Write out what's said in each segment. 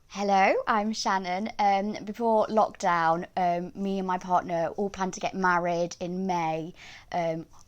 Hello, I'm Shannon. Before lockdown, me and my partner all planned to get married in May.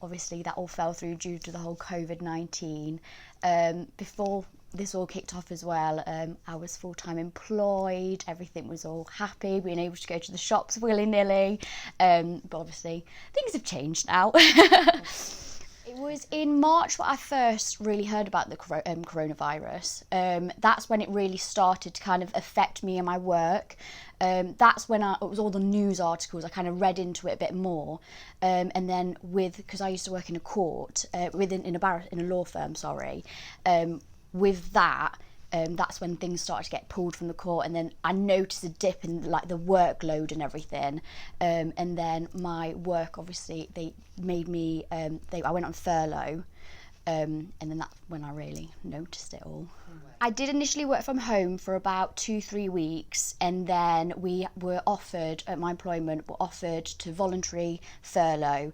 Obviously, that all fell through due to the whole COVID-19. Before this all kicked off as well, I was full-time employed. Everything was all happy, being able to go to the shops willy-nilly. But obviously, things have changed now. It was in March when I first really heard about the coronavirus. That's when it really started to kind of affect me and my work. That's when it was all the news articles. I kind of read into it a bit more, and then because I used to work in a court, in a law firm. Sorry, with that. That's when things started to get pulled from the court, and then I noticed a dip in like the workload and everything, and then my work, obviously they made me I went on furlough, and then that's when I really noticed it all. I did initially work from home for about 2-3 weeks, and then we were offered, at my employment, were offered to voluntary furlough,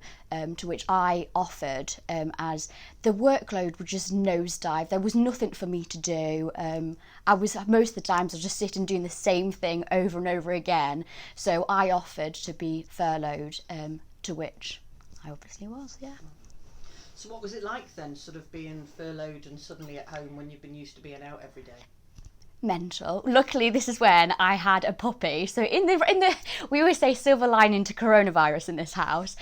to which I offered, as the workload would just nosedive. There was nothing for me to do. Most of the times I was just sitting doing the same thing over and over again. So I offered to be furloughed, to which I obviously was, yeah. So what was it like then, sort of being furloughed and suddenly at home when you've been used to being out every day? Mental. Luckily, this is when I had a puppy. So we always say silver lining to coronavirus in this house.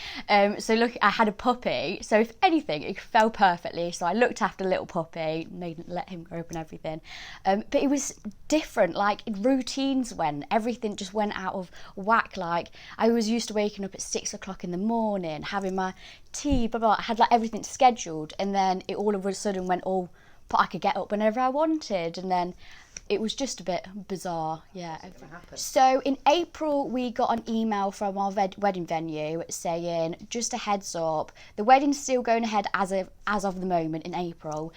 So look, I had a puppy. So if anything, it fell perfectly. So I looked after the little puppy, let him grow up and everything. But it was different. Like routines everything just went out of whack. Like I was used to waking up at 6 o'clock in the morning, having my tea, blah blah. I had like everything scheduled, and then it all of a sudden went all. But I could get up whenever I wanted, and then. It was just a bit bizarre, yeah. So in April, we got an email from our wedding venue saying, just a heads up, the wedding's still going ahead as of the moment in April,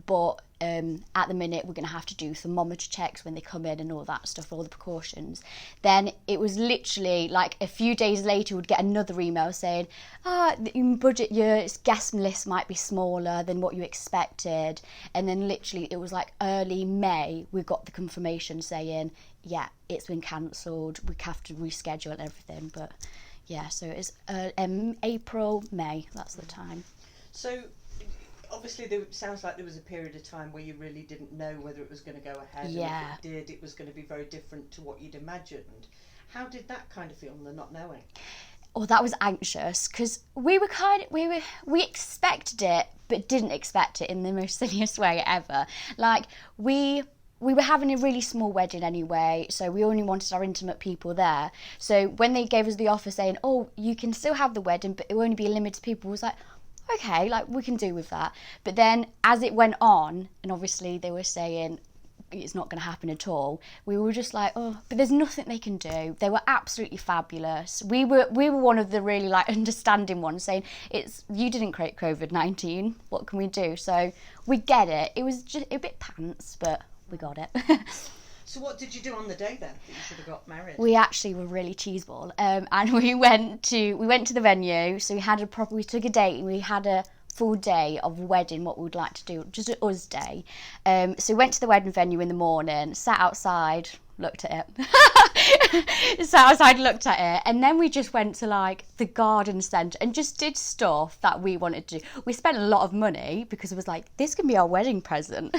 but at the minute we're going to have to do thermometer checks when they come in and all that stuff, all the precautions. Then it was literally like a few days later we'd get another email saying, your guest list might be smaller than what you expected. And then literally it was like early May we got the confirmation saying, yeah, it's been cancelled, we have to reschedule and everything. But yeah, so it's April, May, that's the time. So obviously it sounds like there was a period of time where you really didn't know whether it was going to go ahead. Yeah. And if it did, it was going to be very different to what you'd imagined. How did that kind of feel, the not knowing? Oh, that was anxious, because we expected it but didn't expect it in the most silliest way ever. Like we were having a really small wedding anyway, so we only wanted our intimate people there. So when they gave us the offer saying, oh, you can still have the wedding but it will only be a limited people, was like, okay, like we can do with that. But then as it went on, and obviously they were saying it's not going to happen at all, we were just like, oh, but there's nothing they can do. They were absolutely fabulous. We were one of the really like understanding ones, saying you didn't create COVID-19, what can we do? So we get it. It was just a bit pants, but we got it. So what did you do on the day then that you should have got married? We actually were really cheeseball, and we went to the venue. So we took a date and we had a full day of wedding, what we would like to do, just an us day. So we went to the wedding venue in the morning, sat outside, looked at it. Sat outside, looked at it, and then we just went to like the garden centre and just did stuff that we wanted to do. We spent a lot of money because it was like, this can be our wedding present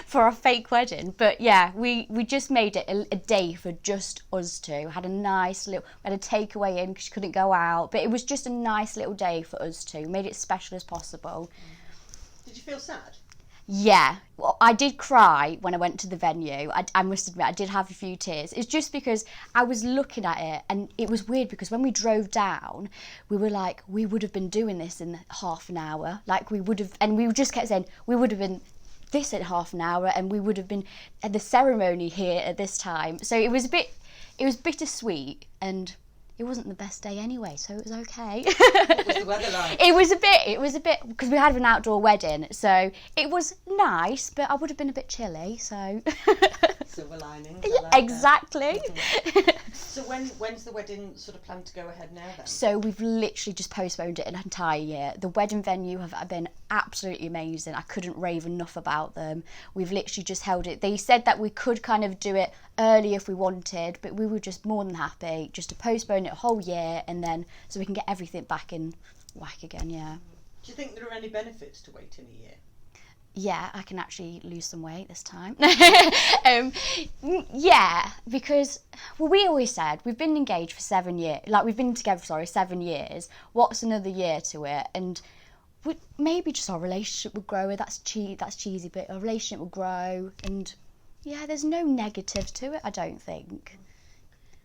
for our fake wedding. But yeah, we just made it a day for just us two. Had a nice little, we had a takeaway in because she couldn't go out, but it was just a nice little day for us two. Made it special as possible. Did you feel sad? Yeah, well, I did cry when I went to the venue. I must admit, I did have a few tears. It's just because I was looking at it, and it was weird because when we drove down, we were like, we would have been doing this in half an hour. Like we would have, and we just kept saying, we would have been this in half an hour, and we would have been at the ceremony here at this time. So it was bittersweet, and it wasn't the best day anyway, so it was okay. What was the weather like? It was a bit, because we had an outdoor wedding, so it was nice, but I would have been a bit chilly, so. Silver linings. Yeah, I like exactly. That. So when's the wedding sort of planned to go ahead now then? So we've literally just postponed it an entire year. The wedding venue have been absolutely amazing. I couldn't rave enough about them. We've literally just held it. They said that we could kind of do it early if we wanted, but we were just more than happy just to postpone it a whole year, and then so we can get everything back in whack again. Yeah. Do you think there are any benefits to waiting a year? Yeah, I can actually lose some weight this time. Yeah, because, well, we always said we've been engaged for 7 years. Like, we've been together, 7 years. What's another year to it? And maybe just our relationship would grow. That's cheesy, but our relationship will grow. And, yeah, there's no negative to it, I don't think.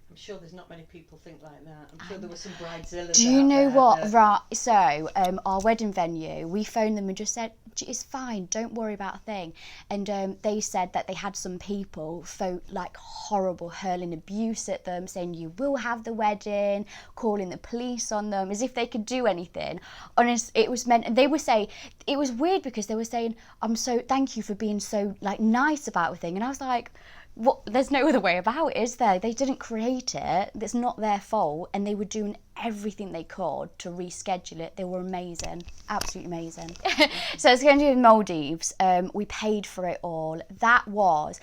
I'm sure there's not many people think like that. I'm sure there were some bridezillas. Do you know what? That... Right, so our wedding venue, we phoned them and just said, it's fine, don't worry about a thing. And they said that they had some people like horrible, hurling abuse at them, saying you will have the wedding, calling the police on them, as if they could do anything. Honest, it was meant, and they were saying, it was weird because they were saying, thank you for being so like nice about the thing. And I was like, what? There's no other way about it, is there? They didn't create it. It's not their fault, and they were doing everything they could to reschedule it. They were amazing, absolutely amazing. So it's going to do the Maldives. We paid for it all. That was,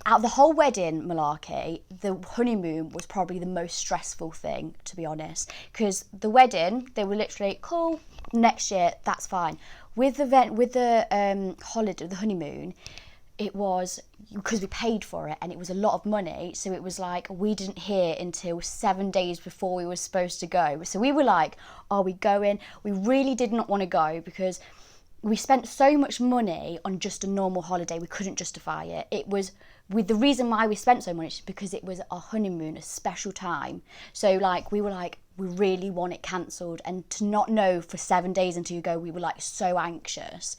out of the whole wedding malarkey, the honeymoon was probably the most stressful thing, to be honest. Because the wedding, they were literally cool. Next year, that's fine. With the holiday, the honeymoon, it was because we paid for it and it was a lot of money, so it was like we didn't hear until 7 days before we were supposed to go. So we were like, are we going? We really did not want to go because we spent so much money on just a normal holiday, we couldn't justify it. It was with the reason why we spent so much because it was our honeymoon, a special time. So like we were like, we really want it cancelled, and to not know for 7 days until you go, we were like so anxious.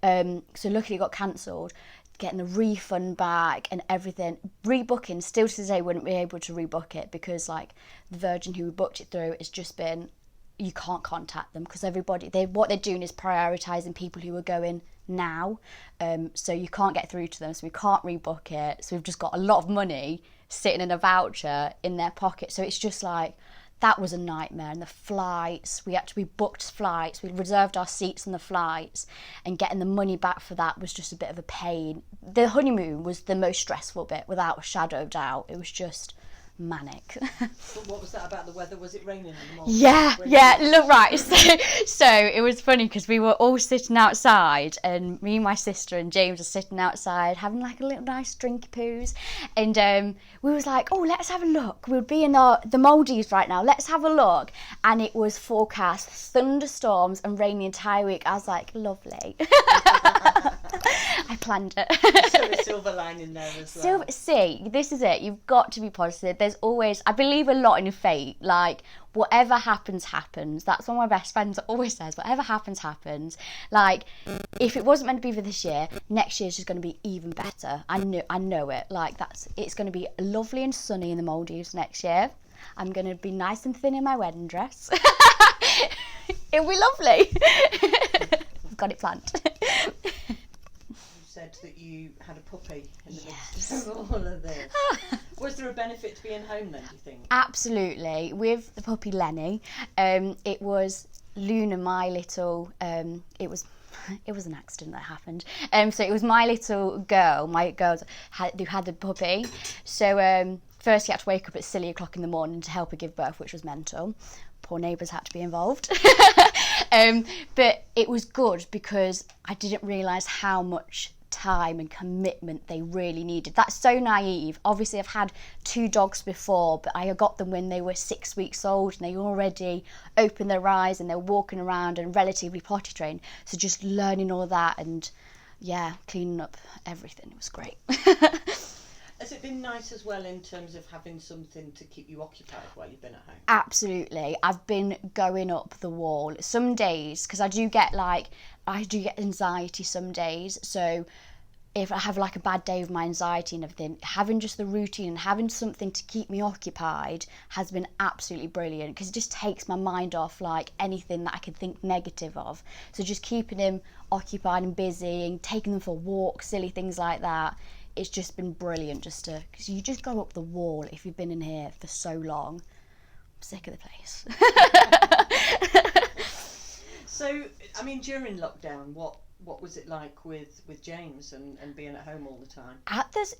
So luckily it got cancelled. Getting the refund back and everything, rebooking, still to today wouldn't be able to rebook it because like the Virgin who we booked it through, it's just been, you can't contact them because what they're doing is prioritising people who are going now, so you can't get through to them, so we can't rebook it, so we've just got a lot of money sitting in a voucher in their pocket. So it's just like, that was a nightmare. And the flights, we booked flights, we reserved our seats on the flights, and getting the money back for that was just a bit of a pain. The honeymoon was the most stressful bit, without a shadow of doubt. It was just manic. But what was that about the weather? Was it raining in the morning? Yeah, look, right. So it was funny because we were all sitting outside, and me and my sister and James are sitting outside having like a little nice drinky poos, and we was like, oh, let's have a look. We'll be in the Maldives right now. Let's have a look. And it was forecast thunderstorms and rain the entire week. I was like, lovely. I planned it. So a silver lining there as well. See, this is it. You've got to be positive. There's always, I believe a lot in fate. Like, whatever happens, happens. That's one of my best friends always says. Whatever happens, happens. Like, if it wasn't meant to be for this year, next year's just going to be even better. I know it. Like, it's going to be lovely and sunny in the Maldives next year. I'm going to be nice and thin in my wedding dress. It'll be lovely. I've got it planned. Said that you had a puppy in the midst of all of this. Was there a benefit to being home then, do you think? Absolutely. With the puppy Lenny, it was Luna, my little, it was an accident that happened. So it was my little girl, who had the puppy. So first she had to wake up at silly o'clock in the morning to help her give birth, which was mental. Poor neighbours had to be involved. But it was good because I didn't realise how much time and commitment they really needed. That's so naive. Obviously I've had 2 dogs before, but I got them when they were 6 weeks old and they already opened their eyes and they're walking around and relatively potty trained. So just learning all that and cleaning up everything, it was great. Has it been nice as well in terms of having something to keep you occupied while you've been at home? Absolutely. I've been going up the wall. Some days, because I do get anxiety some days, so if I have like a bad day with my anxiety and everything, having just the routine and having something to keep me occupied has been absolutely brilliant, because it just takes my mind off like anything that I could think negative of. So just keeping him occupied and busy and taking them for walks, silly things like that, it's just been brilliant because you just go up the wall if you've been in here for so long. I'm sick of the place. So, I mean, during lockdown, what was it like with James and being at home all the time?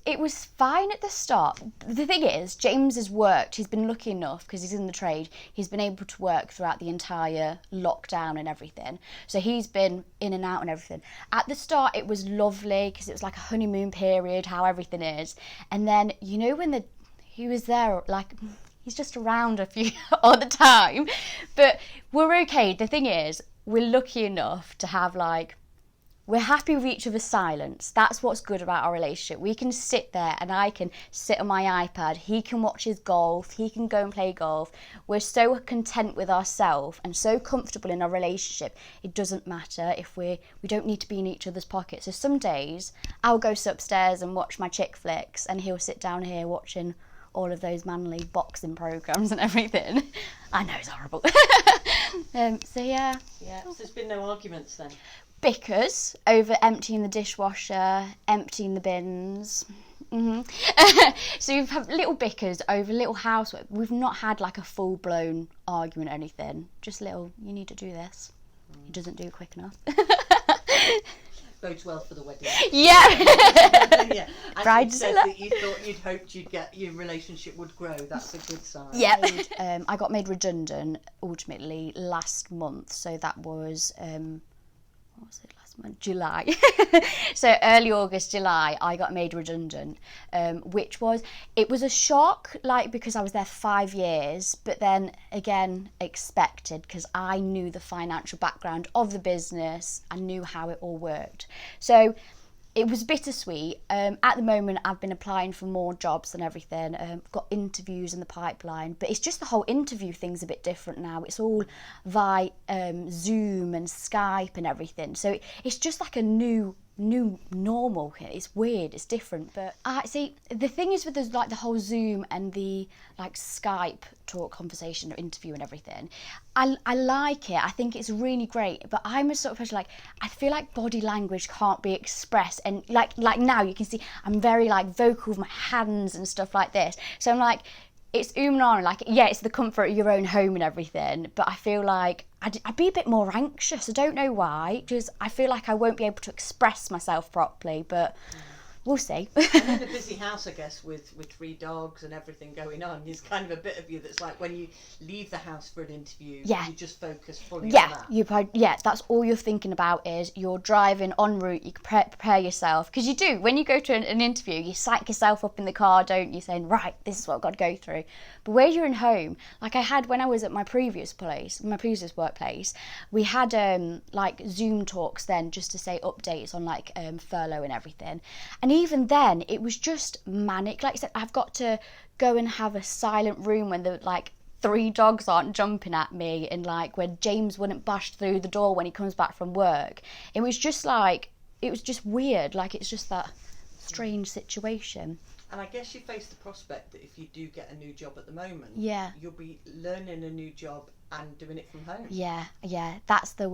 It was fine at the start. The thing is, James has worked. He's been lucky enough because he's in the trade. He's been able to work throughout the entire lockdown and everything. So he's been in and out and everything. At the start, it was lovely because it was like a honeymoon period, how everything is. And then, you know, when he was there, like, he's just around a few all the time. But we're okay. The thing is, we're lucky enough to have, like, we're happy with each other's silence. That's what's good about our relationship. We can sit there and I can sit on my iPad. He can watch his golf. He can go and play golf. We're so content with ourselves and so comfortable in our relationship. It doesn't matter if we don't need to be in each other's pockets. So some days I'll go upstairs and watch my chick flicks and he'll sit down here watching all of those manly boxing programs and everything. I know it's horrible. So yeah. Yeah, so there's been no arguments then? Bickers over emptying the dishwasher, emptying the bins. So we've had little bickers over little housework. We've not had like a full-blown argument or anything. Just little, you need to do this. He doesn't do it quick enough. Bodes well for the wedding. Yeah. Yeah. As you said that you'd hoped your relationship would grow. That's a good sign. Yeah. I got made redundant ultimately last month. So that was what was it last month? July. So early August, July, I got made redundant, which was a shock, like, because I was there 5 years, but then again expected because I knew the financial background of the business. I knew how it all worked. So it was bittersweet. At the moment, I've been applying for more jobs and everything. I've got interviews in the pipeline, but it's just the whole interview thing's a bit different now. It's all via Zoom and Skype and everything. So it's just like a new normal. It's weird, it's different. But I see, the thing is with the whole Zoom and the like Skype talk conversation or interview and everything, I like it. I think it's really great, but I'm a sort of person, like, I feel like body language can't be expressed, and like now you can see I'm very like vocal with my hands and stuff like this. So I'm like, it's and like, yeah, it's the comfort of your own home and everything, but I feel like I'd be a bit more anxious. I don't know why, because I feel like I won't be able to express myself properly, but we'll see. And in a busy house, I guess, with 3 dogs and everything going on, there's kind of a bit of you that's like, when you leave the house for an interview, you just focus fully on that. That's all you're thinking about is you're driving en route, you prepare yourself. Because you do, when you go to an interview, you psych yourself up in the car, don't you, saying, right, this is what I've got to go through. But where you're in home, like I had when I was at my previous workplace, we had like Zoom talks then just to say updates on like furlough and everything. And even then, it was just manic. Like I said, I've got to go and have a silent room when the like 3 dogs aren't jumping at me, and like when James wouldn't bash through the door when he comes back from work. It was just weird. Like, it's just that strange situation. And I guess you face the prospect that if you do get a new job at the moment, you'll be learning a new job and doing it from home. Yeah, that's the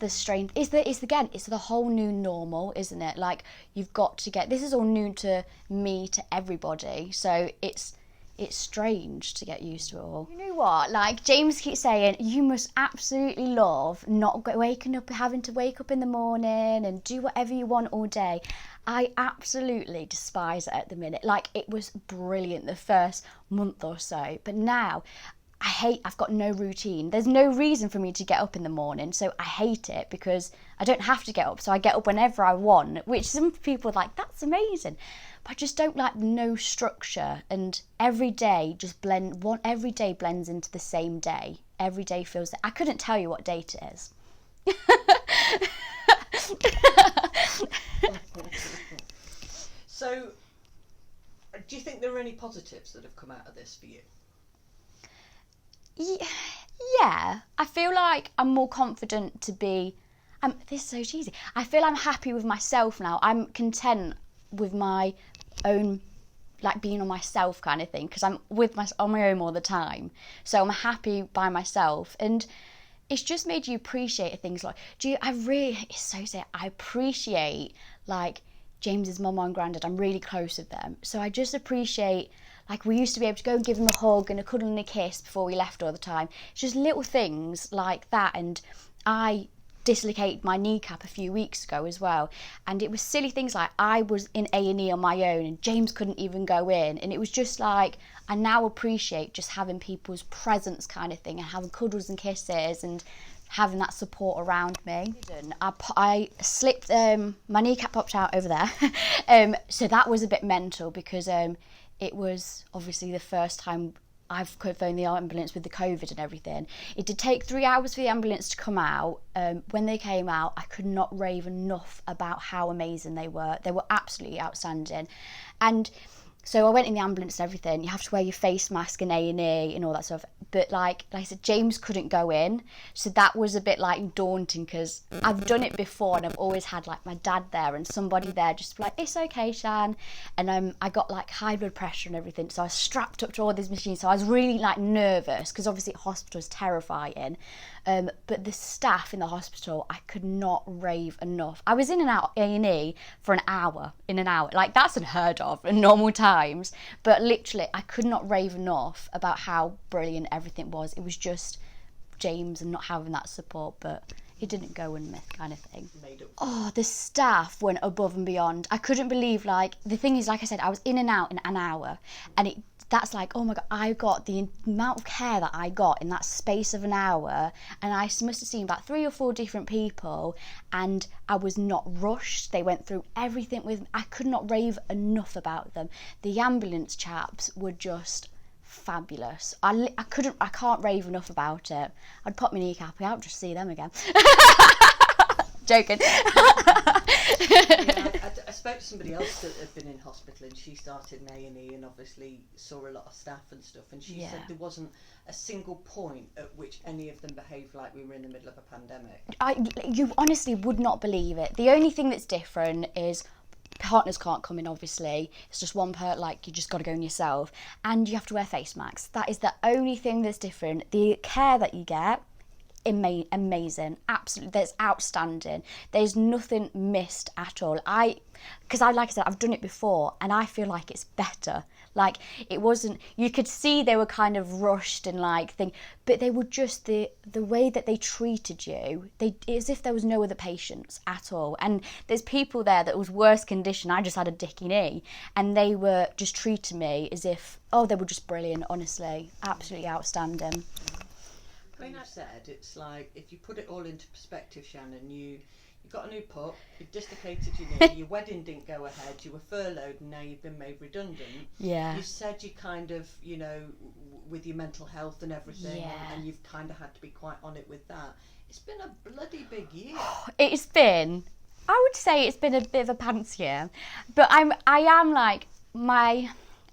strange. It's the whole new normal, isn't it? Like, you've got to this is all new to me, to everybody. So it's strange to get used to it all. You know what? Like, James keeps saying, you must absolutely love not having to wake up in the morning and do whatever you want all day. I absolutely despise it at the minute. Like, it was brilliant the first month or so, but now I've got no routine. There's no reason for me to get up in the morning, so I hate it because I don't have to get up, so I get up whenever I want, which some people are like, that's amazing. But I just don't like no structure, and every day blends into the same day. Every day feels I couldn't tell you what date it is. So, do you think there are any positives that have come out of this for you? Yeah, I feel like I'm more confident to be. This is so cheesy. I feel I'm happy with myself now. I'm content with my own, like, being on myself kind of thing, because I'm on my own all the time. So I'm happy by myself, and it's just made you appreciate things like. I appreciate like James's mum and granddad, I'm really close with them. So I just appreciate, like, we used to be able to go and give them a hug and a cuddle and a kiss before we left all the time. It's just little things like that. And I dislocated my kneecap a few weeks ago as well, and it was silly things like I was in A&E on my own and James couldn't even go in, and it was just like, I now appreciate just having people's presence kind of thing, and having cuddles and kisses and having that support around me. I slipped, my kneecap popped out over there, so that was a bit mental, because it was obviously the first time I've phoned the ambulance with the COVID and everything. It did take 3 hours for the ambulance to come out. When they came out, I could not rave enough about how amazing they were. They were absolutely outstanding. And so I went in the ambulance and everything. You have to wear your face mask in A&E and all that stuff. But like I said, James couldn't go in. So that was a bit like daunting, because I've done it before and I've always had like my dad there and somebody there just like, it's okay, Shan. And I got like high blood pressure and everything. So I was strapped up to all these machines. So I was really like nervous, because obviously hospital is terrifying. But the staff in the hospital, I could not rave enough. I was in and out A&E for an hour. Like, that's unheard of in normal times. But literally, I could not rave enough about how brilliant everything was. It was just James and not having that support, but it didn't go unmissed kind of thing. Oh, the staff went above and beyond. I couldn't believe, like, the thing is, like I said, I was in and out in an hour, and that's like, oh my God, I got the amount of care that I got in that space of an hour, and I must have seen about 3 or 4 different people, and I was not rushed. They went through everything with me. I could not rave enough about them. The ambulance chaps were just fabulous. I can't rave enough about it. I'd pop my kneecap out just to see them again. Joking. I spoke to somebody else that had been in hospital, and she started in A&E and obviously saw a lot of staff and stuff, and she said there wasn't a single point at which any of them behaved like we were in the middle of a pandemic. You honestly would not believe it. The only thing that's different is partners can't come in, obviously. It's just one part, like, you just got to go in yourself, and you have to wear face masks. That is the only thing that's different. The care that you get, amazing, absolutely, that's outstanding. There's nothing missed at all. Because like I said, I've done it before, and I feel like it's better. Like, it wasn't, you could see they were kind of rushed and like but they were just the way that they treated you, as if there was no other patients at all. And there's people there that was worse condition. I just had a dicky knee, and they were just treating me as if, they were just brilliant, honestly, absolutely outstanding. Like you said, it's like, if you put it all into perspective, Shannon, you got a new pup, you dislocated your knee, your wedding didn't go ahead, you were furloughed, and now you've been made redundant. Yeah. You said you kind of, with your mental health and everything, and you've kind of had to be quite on it with that. It's been a bloody big year. It's been, I would say it's been a bit of a pants year, but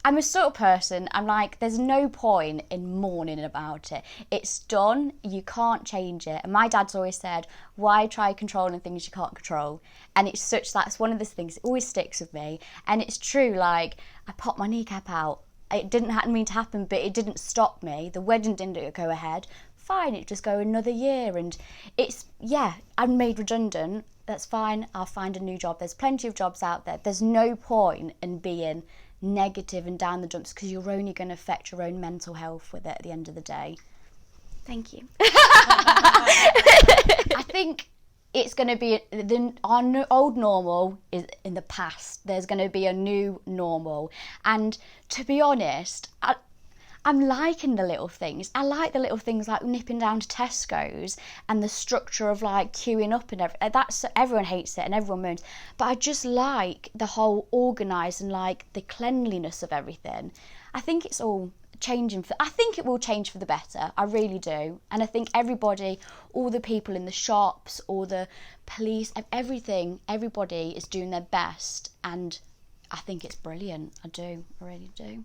I'm a sort of person, I'm like, there's no point in mourning about it. It's done, you can't change it. And my dad's always said, why try controlling things you can't control? And that's one of the things that always sticks with me. And it's true, like, I popped my kneecap out. It didn't mean to happen, but it didn't stop me. The wedding didn't go ahead. Fine, it just go another year. And I'm made redundant. That's fine, I'll find a new job. There's plenty of jobs out there. There's no point in being negative and down the dumps, because you're only going to affect your own mental health with it at the end of the day. Thank you. I think it's going to be our old normal is in the past. There's going to be a new normal, and to be honest, I'm liking the little things. I like the little things like nipping down to Tesco's and the structure of like queuing up and everything. Everyone hates it and everyone moans. But I just like the whole organised and like the cleanliness of everything. I think it's all changing. I think it will change for the better. I really do. And I think everybody, all the people in the shops, all the police, everybody is doing their best. And I think it's brilliant. I really do.